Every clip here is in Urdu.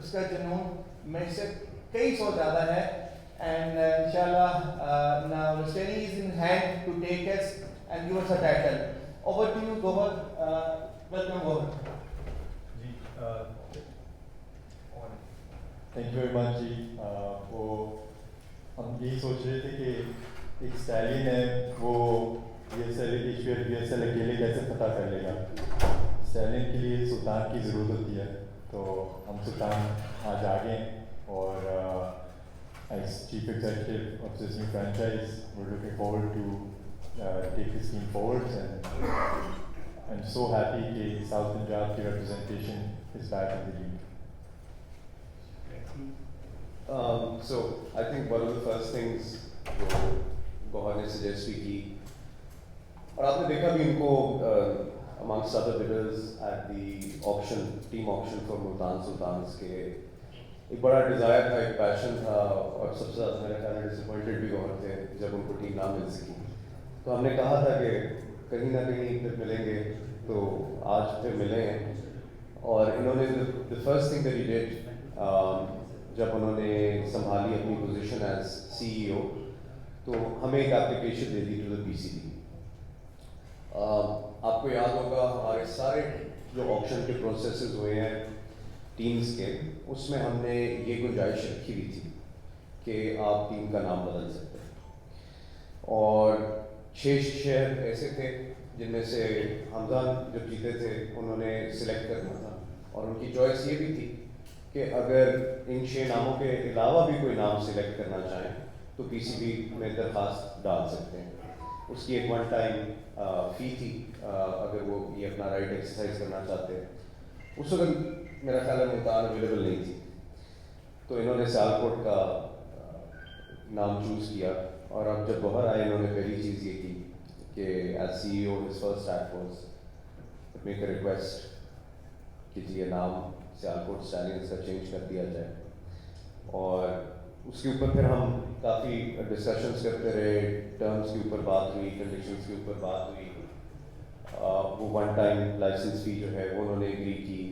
اس کا جنون میں سے کئی سو زیادہ ہے. And inshallah, now Rustani is in hand to take us and give us a title. Over to you, Gohar. Welcome, Gohar. Thank you very much جی. وہ ہم یہی سوچ رہے تھے کہ ایک اسٹیلین ہے وہ بی ایس ایل اکیلے کیسے فتح کر لے گا. اسٹیلین کے لیے سلطان کی ضرورت ہوتی ہے, تو ہم سلطان آج آگے ہیں اور as Chief Executive of this new franchise, we're looking forward to take this team forward, and I'm so happy that South Punjab ki representation is back in the league. So I think one of the first things جو گوہر نے سجیسٹ بھی کی, اور آپ نے دیکھا بھی ان کو amongst other bidders at the auction, team auction for Multan Sultans کے ایک بڑا ڈیزائر تھا, ایک پیشن تھا, اور سب سے زیادہ میرے خیال میں ڈسپوائنٹڈ بھی گوہر تھے جب ان کو ٹیم نہ مل سکی. تو ہم نے کہا تھا کہ کہیں نہ کہیں پھر ملیں گے, تو آج پھر ملے ہیں. اور انہوں نے the first thing that he did جب انہوں نے سنبھالی اپنی پوزیشن ایز سی ای او, تو ہمیں ایک اپلیکیشن دے دی to the P C B. آپ کو یاد ہوگا ہمارے سارے جو آپشن کے پروسیسز ہوئے ہیں ٹیمز کے, اس میں ہم نے یہ گنجائش رکھی ہوئی تھی کہ آپ ٹیم کا نام بدل سکتے ہیں. اور 6 شہر ایسے تھے جن میں سے حمزہ جب جیتے تھے انہوں نے سلیکٹ کرنا تھا, اور ان کی چوائس یہ بھی تھی کہ اگر ان 6 ناموں کے علاوہ بھی کوئی نام سلیکٹ کرنا چاہیں تو پی سی بی میں درخواست ڈال سکتے ہیں. اس کی ایک ون ٹائم فی تھی اگر وہ یہ اپنا رائٹ ایکسرسائز کرنا چاہتے ہیں. اس وقت میرا خیال ہے ملتان اویلیبل نہیں تھی, تو انہوں نے سیالکوٹ کا نام چوز کیا. اور اب جب باہر آئے انہوں نے پہلی چیز یہ کی کہ as C E O his first act was make a request کہ جی یہ نام سیالکوٹ اسٹیلینز کا چینج کر دیا جائے. اور اس کے اوپر پھر ہم کافی ڈسکشنس کرتے رہے, ٹرمز کے اوپر بات ہوئی, کنڈیشنز کے اوپر بات ہوئی. وہ ون ٹائم لائسنس فی جو ہے وہ انہوں نے ایگری کی,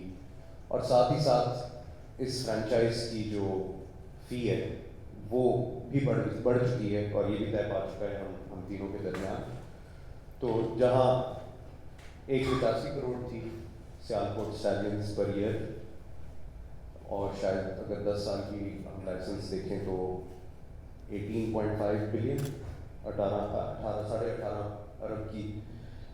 اور ساتھ ہی ساتھ اس فرینچائز کی جو فی ہے وہ بھی بڑھ چکی ہے, اور یہ بھی طے پا چکا ہے ہم تینوں کے درمیان. تو جہاں 185 کروڑ تھی سیالکوٹ اسٹیلینز پر ایئر, اور شاید اگر 10 سال کی ہم لائسنس دیکھیں تو 18.5 بلین 18.5 ارب کی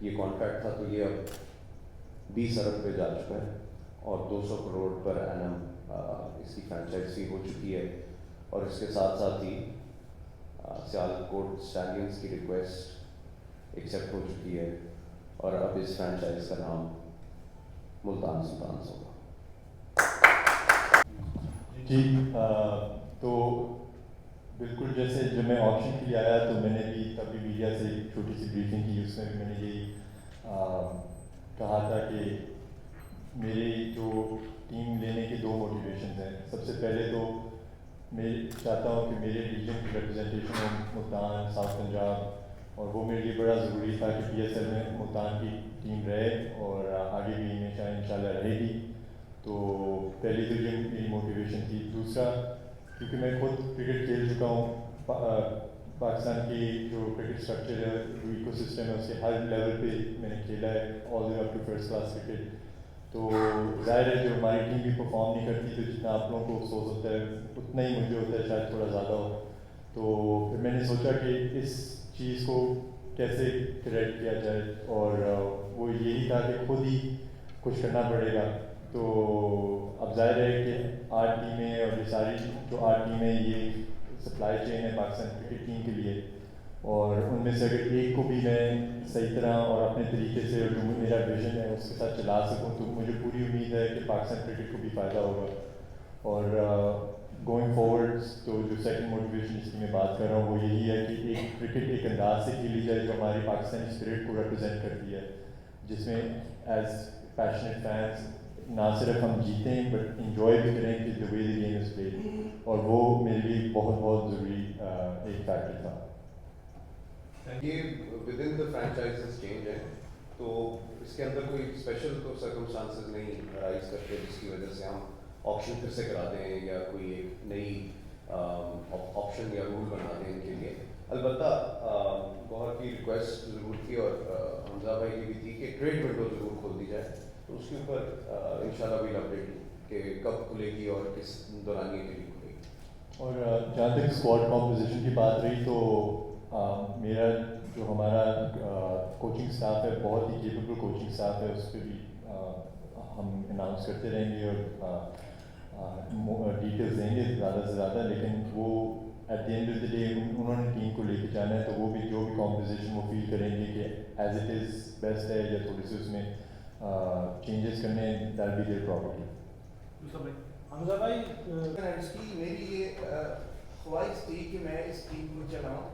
یہ کانٹریکٹ تھا, تو یہ اب 20 ارب پہ جا چکا ہے, اور 200 کروڑ پر اینم اس کی فرینچائز فی ہو چکی ہے. اور اس کے ساتھ ساتھ ہی سیالکوٹ اسٹیلینز کی ریکویسٹ ایکسیپٹ ہو چکی ہے, اور اب اس فرینچائز کا نام ملتان سلطانز ہوگا. جی تو بالکل جیسے جب میں آپشن کے لیے آیا تو میں نے بھی تبھی میڈیا سے ایک چھوٹی سی بریفنگ کی, اس میں بھی میں نے یہی کہا تھا کہ میری جو ٹیم لینے کے 2 موٹیویشنز ہیں. سب سے پہلے تو میں چاہتا ہوں کہ میرے ریجن کی ریپرزنٹیشن ہو ملتان ساؤتھ پنجاب, اور وہ میرے لیے بڑا ضروری تھا کہ پی ایس ایل میں ملتان کی ٹیم رہے اور آگے بھی ہمیشہ انشاءاللہ رہے گی. تو پہلی تو یہ میری موٹیویشن تھی. دوسرا کیونکہ میں خود کرکٹ کھیل چکا ہوں, پاکستان کی جو کرکٹ اسٹرکچر ہے, جو ایکو سسٹم ہے, اس کے ہر لیول پہ میں نے کھیلا ہے, all the up to first class cricket. تو ظاہر ہے جو ہماری ٹیم بھی پرفارم نہیں کرتی تو جتنا آپ لوگوں کو افسوس ہوتا ہے اتنا ہی مجھے ہوتا ہے, شاید تھوڑا زیادہ ہو. تو پھر میں نے سوچا کہ اس چیز کو کیسے کریکٹ کیا جائے, اور وہ یہی تھا کہ خود ہی کچھ کرنا پڑے گا. تو اب ظاہر ہے کہ 8 ٹیمیں, اور یہ ساری جو 8 ٹیمیں یہ سپلائی چین ہے پاکستان کرکٹ ٹیم کے لیے, اور ان میں سے اگر ایک کو بھی میں صحیح طرح اور اپنے طریقے سے جو میرا ویژن ہے اس کے ساتھ چلا سکوں تو مجھے پوری امید ہے کہ پاکستان کرکٹ کو بھی فائدہ ہوگا. اور گوئنگ فارورڈ تو جو سیکنڈ موٹیویشن جس کی میں بات کر رہا ہوں وہ یہی ہے کہ ایک کرکٹ ایک انداز سے کھیلی جائے جو ہماری پاکستانی اسپرٹ کو ریپرزینٹ کرتی ہے, جس میں ایز پیشنیٹ فینس نہ صرف ہم جیتیں بٹ انجوائے بھی کریں کہ the way the game is played, اور وہ میرے لیے بہت بہت ضروری ایک فیکٹر تھا. یہ with in the franchises change ہے, تو اس کے اندر کوئی اسپیشل تو سرکمسٹانسز نہیں رائز کرتے جس کی وجہ سے ہم آپشن پھر سے کرا دیں یا کوئی ایک نئی آپشن یا رول بنا دیں ان کے لیے. البتہ گوہر کی ریکویسٹ ضرور تھی اور حمزہ بھائی کی بھی تھی کہ ٹریڈ ونڈو ضرور کھول دی جائے, تو اس کے اوپر انشاءاللہ بھی اپڈیٹ کہ کب کھلے گی اور کس دورانیے کے لیے کھلے گی. اور جہاں تک اسکواڈ کمپوزیشن کی بات رہی تو میرا جو ہمارا کوچنگ اسٹاف ہے بہت ہی کیپیبل کوچنگ اسٹاف ہے, اس پہ بھی ہم اناؤنس کرتے رہیں گے اور ڈیٹیلس دیں گے زیادہ سے زیادہ. لیکن وہ at the end of the day انہوں نے ٹیم کو لے کے جانا ہے, تو وہ بھی جو بھی کمپوزیشن وہ فیل کریں گے کہ ایز اٹ از بیسٹ ہے یا تھوڑی سی اس میں چینجز کرنے ہیں, دیٹ بی دیئر پراپرٹی. حمزہ بھائی میری یہ خواہش تھی کہ میں اس ٹیم کو چلاؤں,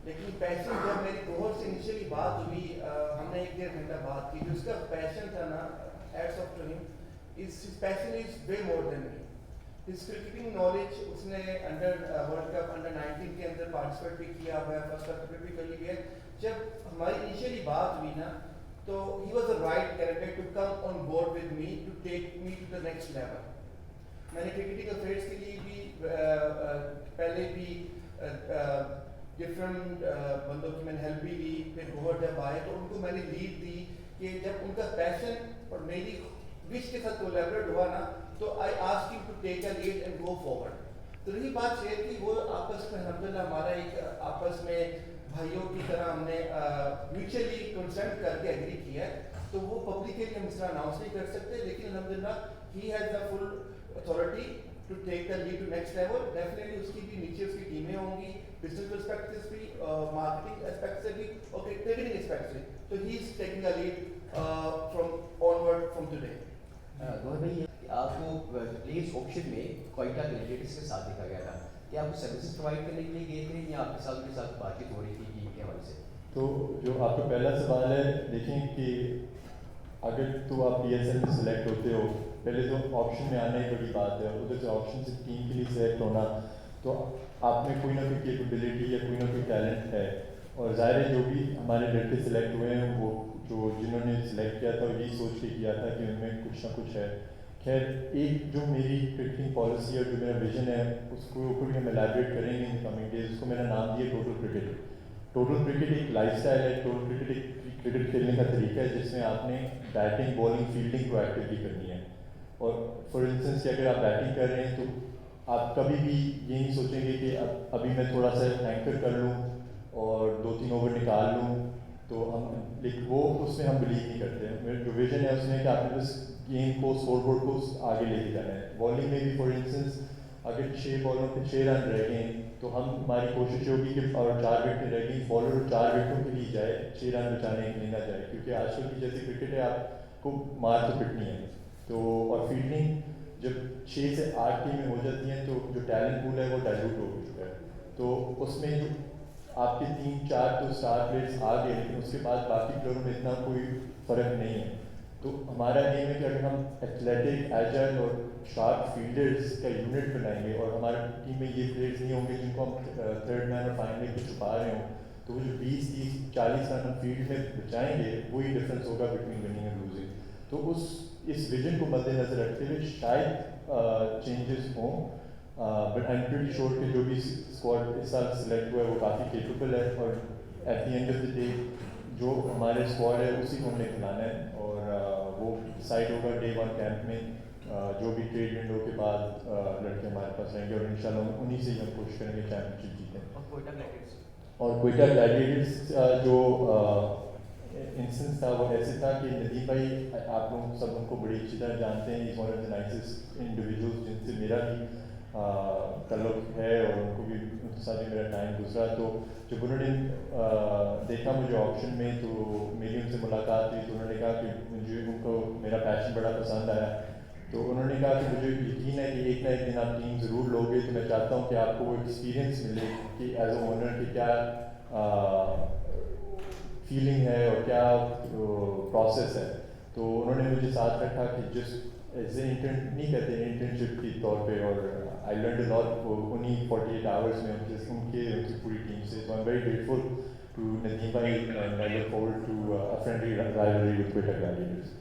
لیکن پیشن جب میری گوہر سے انیشلی بات ہوئی, ہم نے 1-1.5 گھنٹہ بات کی, جو اس کا پیشن تھا نا, ہیٹس آف ٹو ہم, his passion is way more than me. His cricketing knowledge, اس نے انڈر ورلڈ کپ انڈر 19 کے اندر پارٹیسپیٹ بھی کیا ہوا ہے, فرسٹ کرکٹ بھی کری ہوئی ہے. جب ہماری انیشلی بات ہوئی نا, تو he was the right character to come on board with me to take me to the next level. میں نے کرکٹنگ افیئرس کے لیے بھی پہلے بھی ڈفرینٹ بندوں کی میں نے ہیلپ بھی لی, پھر گوہر جب آئے تو ان کو میں نے لیڈ دی کہ جب ان کا پیشن اور میری وش کے ساتھ کولیبریٹ ہوا نا, تو آئی آسک ہم to take a lead and go forward. تو رہی بات یہ تھی, وہ آپس میں الحمدللہ ہمارا ایک آپس میں بھائیوں کی طرح ہم نے میوچلی کنسنٹ کر کے ایگری کیا ہے, تو وہ پبلکلی ہم اس طرح اناؤنس نہیں کر سکتے, لیکن الحمدللہ ہی has the full authority to take the lead to next level. Definitely اس کی بھی نیچے اس کی ٹیمیں ہوں گی, بزنس پرسپیکٹو سے بھی, مارکیٹنگ اسپیکٹ سے بھی, اور ٹریڈنگ اسپیکٹ سے. تو he is taking a lead from onward from today. Gohar بھائی, آپ کو پلیز آپشن میں کوئٹہ کینڈیڈیٹس کے ساتھ دیکھا گیا تھا, کہ آپ کو سروسز پرووائڈ کرنے کے لیے گئے تھے یا آپ کے ساتھ بات چیت ہو رہی تھی ٹیم کے حوالے سے؟ تو جو آپ کا پہلا سوال ہے, دیکھیں کہ اگر تو آپ پی ایس ایل میں سلیکٹ ہوتے ہو, پہلے تو آپشن میں آنا ہی بڑی بات ہے, ادھر سے آپشن سے ٹیم کے لیے سلیکٹ ہونا, تو آپ میں کوئی نہ کوئی کیپیبلٹی یا کوئی نہ کوئی ٹیلنٹ ہے. اور ظاہر ہے جو بھی ہمارے لڑکے سلیکٹ ہوئے ہیں, وہ جو جنہوں نے سلیکٹ کیا تھا یہی سوچ کے کیا تھا کہ ان میں کچھ نہ کچھ ہے. خیر, ایک جو میری کرکٹنگ پالیسی اور جو میرا ویژن ہے اس کو اوپر بھی ہم الیبریٹ کریں گے ان کمنگ ڈیز. اس کو میرا نام دیا ٹوٹل کرکٹ. ٹوٹل کرکٹ ایک لائف اسٹائل ہے, ٹوٹل کرکٹ ایک کرکٹ کھیلنے کا طریقہ ہے جس میں آپ نے بیٹنگ, بالنگ, فیلڈنگ کو ایکٹیولی کرنی ہے. اور فار انسٹنس کہ اگر آپ بیٹنگ کر رہے ہیں تو آپ کبھی بھی یہ نہیں سوچیں گے کہ ابھی میں تھوڑا سا اینکر کر لوں اور 2-3 اوور نکال لوں, تو ہم لیکن وہ اس میں ہم بلیو نہیں کرتے. میرا جو ویژن ہے اس میں کہ آپ نے بس گیم کو, اسکور بورڈ کو آگے لے کے جانا ہے. بالنگ میں بھی فار انسٹنس اگر 6 بالوں پہ 6 رن رہ گئے تو ہماری کوشش ہوگی کہ اور 4 وکٹیں رہ گئی, بالر 4 وکٹوں کے لیے جائے, 6 رن بچانے کے لیے نہ جائے, کیونکہ آج کل کی جیسی کرکٹ ہے آپ کو مار تو پٹنی ہے. تو اور فیلڈنگ جب 6 سے 8 ٹیمیں ہو جاتی ہیں تو جو ٹیلنٹ پول ہے وہ ڈائلوٹ ہو چکا ہے. تو اس میں جو آپ کے 3-4 تو اسٹار پلیئرس آ گئے, لیکن اس کے بعد باقی پلیئروں میں اتنا کوئی فرق نہیں ہے. تو ہمارا ایم ہے کہ اگر ہم ایتھلیٹک, ایجائل اور شارپ فیلڈرز کا یونٹ بنائیں گے, اور ہماری ٹیم میں یہ پلیئرز نہیں ہوں گے جن کو ہم تھرڈ مین اور فائنل میں چھپا رہے ہوں, تو وہ جو 20-30-40 رن ہم فیلڈ میں بچائیں گے وہی ڈفرینس ہوگا بٹوین وننگ اینڈ لوزنگ. تو اس ویژن کو مد نظر رکھتے ہوئے شاید چینجز ہوں, but I am pretty sure کہ جو بھی اسکواڈ اس سال سلیکٹ ہوا ہے وہ کافی کیپیبل ہے, اور at the end of the day جو ہمارے اسکواڈ ہے اسی کو ہم نے کھلانا ہے. اور وہ ڈسائڈ ہوگا ڈے 1 کیمپ میں, جو بھی ٹریڈ ونڈو کے بعد لڑکے ہمارے پاس رہیں گے, اور انشاءاللہ انہیں سے ہی ہم کوشش کریں گے چیمپئن شپ جیتیں. اور کوئٹہ گلیڈیٹرز جو انسٹنس تھا وہ ایسے تھا کہ ندیم بھائی, آپ لوگ سب ان کو بڑی اچھی طرح جانتے ہیں, is one of the نائسسٹ individuals جن سے میرا بھی تعلق ہے, اور ان کو بھی ان کے ساتھ بھی میرا ٹائم گزرا. تو جب انہوں نے دیکھا مجھے آپشن میں, تو میری ان سے ملاقات ہوئی, تو انہوں نے کہا کہ مجھے ان کو میرا پیشن بڑا پسند آیا. تو انہوں نے کہا کہ مجھے یقین ہے کہ ایک نہ ایک دن آپ ٹیم ضرور لو گے, تو میں چاہتا ہوں کہ آپ کو وہ ایکسپیرینس ملے کہ ایز اے اونر کہ کیا فیلنگ ہے اور کیا پروسیس ہے. تو انہوں نے مجھے ساتھ رکھا کہ جسٹ ایز اے نہیں کہتے انٹرنشپ کے طور پہ, اور آئی لرنڈ اے لاٹ انہیں 48 آورس میں ان کی پوری ٹیم سے. تو I am very grateful to Nadeem بھائی, and I look forward to a friendly rivalry with Quetta Gladiators.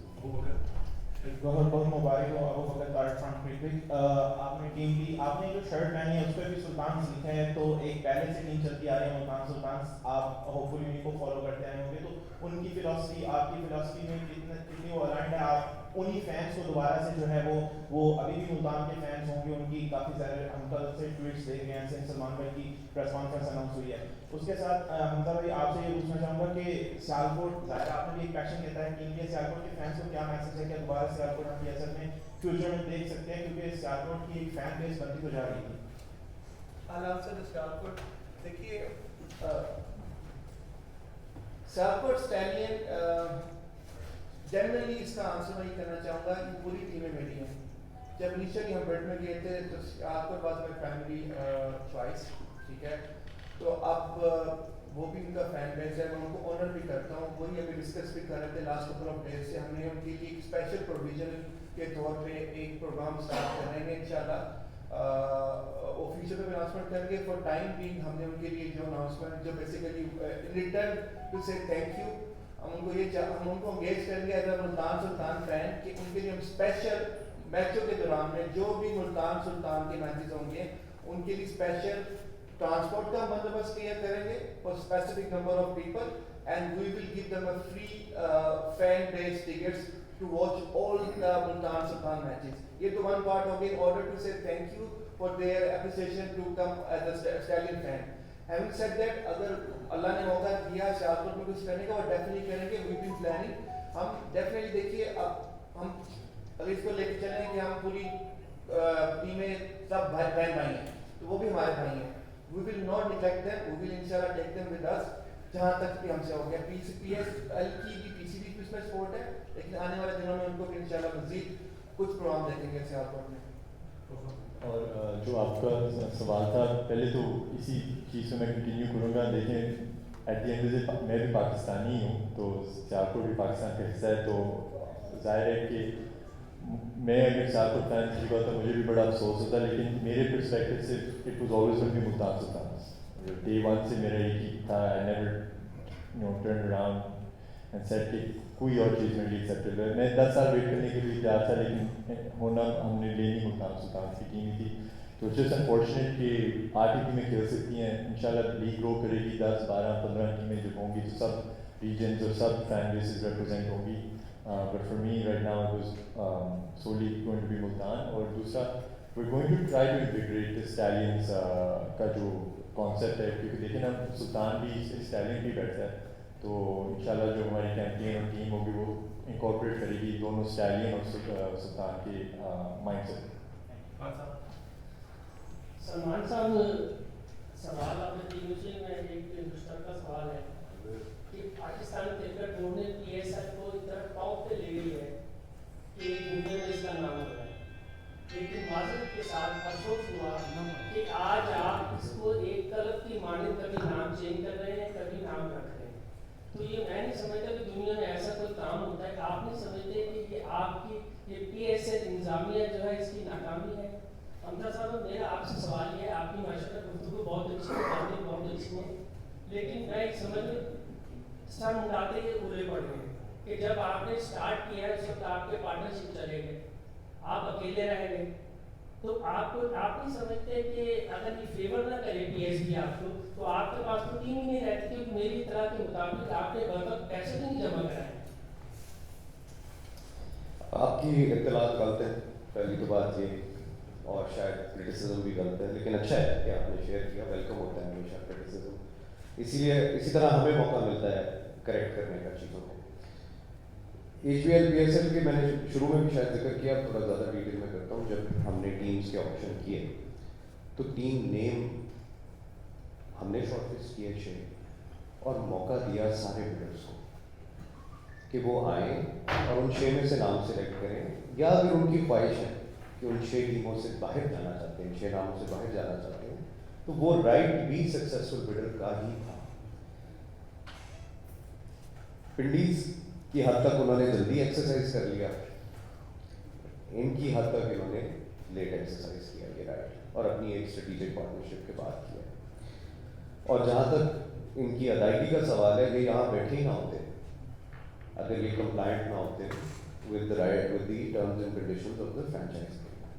بہت بہت مبارک ہو ابو بکر کارڈ فرام کرکٹ. آپ نے ٹیم کی آپ نے جو شرٹ پہنی ہے اس پہ بھی سلطان لکھا ہے, تو ایک پہلے سے ٹیم چلتی آ رہی ہے ملتان سلطان, آپ ہوپ فلی انہیں کو فالو کرتے آئے ہوں گے, تو ان کی فلاسفی آپ کی فلاسفی میں کتنی وہ الائنڈ ہے. آپ انہی فینس کو دوبارہ سے جو ہے وہ ابھی بھی ملتان کے فینس ہوں گے, ان کی کافی سارے ہم کل سے ٹویٹس دیکھ رہے ہیں, سلمان بھائی کی پریس کانفرنس اناؤنس ہوئی ہے. اس کے ساتھ حمزہ بھائی آپ سے یہ پوچھنا چاہوں گا کہ سیالکوٹ ظاہر آپ نے بھی ایک پیشن کہتا ہے ٹیم کے, سیالکوٹ کے فینس کو کیا میسج ہے, کیا دوبارہ سیالکوٹ ہم PSL میں فیوچر میں دیکھ سکتے ہیں, کیونکہ سیالکوٹ کی ایک فین بیس بنتی تو جا رہی تھی. سیالکوٹ دیکھیے, سیالکوٹ اسٹیڈیم جنرلی اس کا آنسر میں یہ کرنا چاہوں گا کہ پوری ٹیمیں میری ہیں. جب انیشلی ہم بیٹ میں گئے تھے تو Sialkot was my primary choice, ٹھیک ہے. تو اب وہ بھی ان کا فین بیس ہے, میں ان کو آنر بھی کرتا ہوں. وہی ابھی ڈسکس بھی کر رہے تھے لاسٹ کپل آف ڈیز سے, ہم نے ان کے لیے ایک اسپیشل پروویژن کے طور پہ ایک پروگرام اسٹارٹ کریں گے انشاءاللہ. وہ فیوچر میں اناؤنسمنٹ کریں گے. فار ٹائم بینگ ہم نے ان کے لیے جو اناؤنسمنٹ جو basically in return to say thank you, ہم ان کو انگیج کریں گے as a Multan Sultan fan, کہ ان کے لیے ہم اسپیشل میچوں کے دوران میں جو بھی ملتان سلطان کے میچز ہوں گے ان کے لیے اسپیشل ٹرانسپورٹ کا بندوبست کیا کریں گے for specific number of people, and we will give them a free fan base tickets to watch all the Multan Sultan matches. یہ تو ون پارٹ ہو گئی in order to say thank you for their appreciation to come as a stallion fan. Having said that, اگر اللہ نے موقع دیا سیالکوٹ میں کچھ کرنے کا وہ ڈیفینیٹلی کریں گے. وی بین پلاننگ, ہم ڈیفینیٹلی دیکھیے اب ہم اگر اس کو لے کے چلیں کہ ہم پوری ٹیمیں سب بہن بھائی ہیں, تو وہ بھی ہمارے بھائی ہیں. We will not neglect them. We will inshallah take them with us. جہاں تک بھی ہم سے ہو گیا. PSL کی بھی PCB کی اس میں سپورٹ ہے, لیکن آنے والے دنوں میں ان کو بھی انشاءاللہ مزید کچھ پروگرام دیکھیں گے سیالکوٹ میں. اور جو آپ کا سوال تھا, پہلے تو اسی چیز سے میں کنٹینیو کروں گا. دیکھیں ایٹ دی اینڈ میں بھی پاکستانی ہی ہوں, تو سیالکوٹ بھی پاکستان کا حصہ ہے. تو ظاہر ہے کہ میں اگر سیالکوٹ فین کی بات تو مجھے بھی بڑا افسوس ہوتا ہے, لیکن میرے پرسپیکٹو سے it was always one be Multan Sultan. Day one سے میرا ایک ہی تھا, I never turn around and said کہ کوئی اور چیز میرے لیے ایکسیپٹیبل ہے. میں 10 سال ویٹ کرنے کے لیے تیار تھا, لیکن ہونا ہم نے لینی ملتان سلطان کی ٹیم تھی. تو جسٹ انفارچونیٹ کہ 8 ہی ٹیمیں کھیل سکتی ہیں. انشاءاللہ لیگ گرو کرے گی, 10 12 15 ٹیمیں جب ہوں گی تو سب ریجنز اور سب فین بیسز ریپرزینٹ ہوں گی. But for me right now it was solely going to be Multan. اور دوسرا we're going to try to integrate the Stallions کا جو کانسیپٹ ہے, کیونکہ دیکھیں نا سلطان بھی اسٹیلین بھی بیٹھتا ہے, تو انشاءاللہ جو ہماری کیمپین اور ٹیم ہوگی وہ انکارپوریٹ کرے گی دونوں اسٹیلین اور سلطان کے مائنڈ سیٹ. سلمان صاحب, سوال آپ نے تین میں ایک مشترکہ سوال ہے کہ پاکستان کرکٹ بورڈ نے PSL کو اتنا ٹاپ پہ لے گئی ہے کہ دنیا میں اس کا نام ہو رہا ہے, لیکن معذرت کے ساتھ افسوس ہوا کہ آج آپ اس کو ایک طلب کی مانند کبھی نام چینج کر رہے ہیں, کبھی نام رکھ رہے ہیں. تو یہ میں نہیں سمجھتا کہ دنیا میں ایسا کوئی کام ہوتا ہے. آپ نہیں سمجھتے کہ یہ آپ کی یہ PSL انتظامیہ جو ہے اس کی ناکامی ہے؟ حمزہ صاحب میرا آپ سے سوال یہ ہے, آپ کی ماشاءاللہ گفتگو بہت اچھی ہے, باتیں بہت اچھی ہیں, لیکن میں ایک سمجھ سر مٹاتے یہ پورے پڑ گئے کہ جب آپ نے اسٹارٹ کیا ہے اس وقت آپ کے پارٹنرشپ چلے گئے, آپ اکیلے رہ گئے, تو آپ نہیں سمجھتے کہ اگر یہ فیور نہ کرے PSB آپ کو, تو آپ کے پاس تو ٹیم ہی نہیں رہتی, کیونکہ میری اطلاع کے مطابق آپ نے وقت پیسے نہیں جمع کرائے. آپ کی اطلاعات غلط ہیں, پہلی تو بات یہ, اور شاید کرٹیسزم بھی غلط ہے, لیکن اچھا ہے کہ آپ نے شیئر کیا, ویلکم ہوتا ہے ہمیشہ کرٹیسزم. اسی طرح ہمیں موقع ملتا ہے کریکٹ کرنے کا چیزوں کو. HBL PSL کے میں نے شروع میں بھی شاید ذکر کیا, تھوڑا زیادہ ڈیٹیل میں کرتا ہوں. جب ہم نے ٹیمز کے آپشن کیے تو ٹیم نیم ہم نے شارٹ لسٹ کیے 6, اور موقع دیا سارے بلڈرس کو کہ وہ آئیں اور ان 6 میں سے نام سلیکٹ کریں, یا اگر ان کی خواہش ہے کہ ان 6 ٹیموں سے باہر جانا چاہتے ہیں, 6 ناموں سے باہر جانا چاہتے ہیں, تو وہ رائٹ بھی سکسیسفل بڈر کا ہی تھا. پنڈیز کی حد تک انہوں نے جلدی ایکسرسائز کر لیا, ان کی حد تک انہوں نے لیٹ ایکسرسائز کیا یہ رائٹ, اور اپنی ایک اسٹریٹجک پارٹنرشپ کے بعد کیا. اور جہاں تک ان کی ادائیگی کا سوال ہے, یہ یہاں بیٹھے ہی نہ ہوتے اگر یہ کمپلائنٹ نہ ہوتے, with the terms and conditions of the franchise agreement.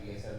PSL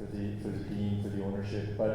for the team, for the ownership. But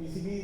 PCB